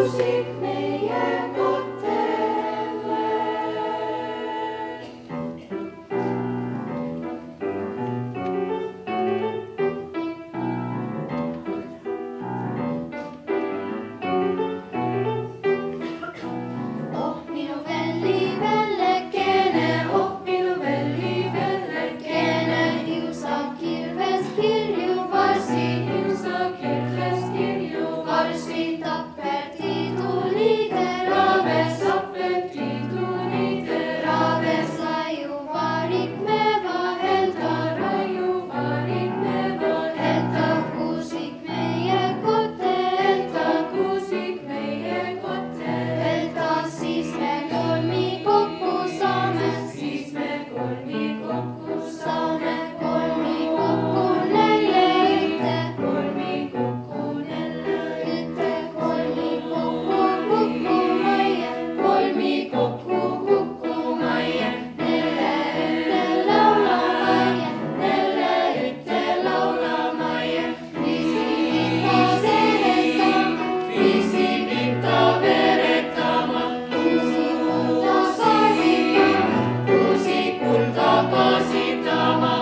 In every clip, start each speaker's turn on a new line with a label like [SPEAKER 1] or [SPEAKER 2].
[SPEAKER 1] kuusik meie kotele.
[SPEAKER 2] Oh minu Velli Vellekene, oh minu Velli Vellekene, iusa kirves kirju varsi, varsi tapperti tuli teräves, teräves raju varik me vahelta, kuusik meie kotelta, siis me kolmi kokku saame, kolmi kokku nelle ütte, kolmi kokku kukkumajja, nelle ütte laulamajja, viisivita veretama, kuusikulta kaasitama.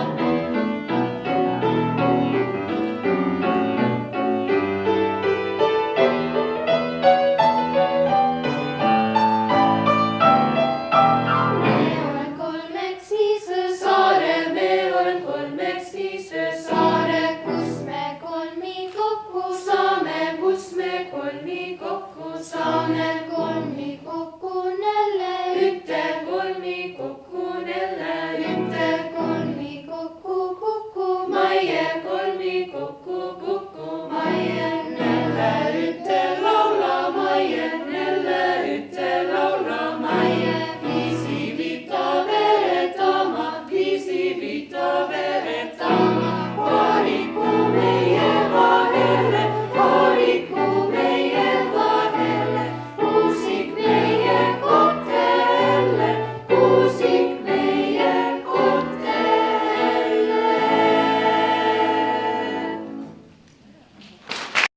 [SPEAKER 1] Me olen kolmeksi saare,
[SPEAKER 2] kus me kolmi kokku
[SPEAKER 1] kus me kolmi kokku
[SPEAKER 2] saame.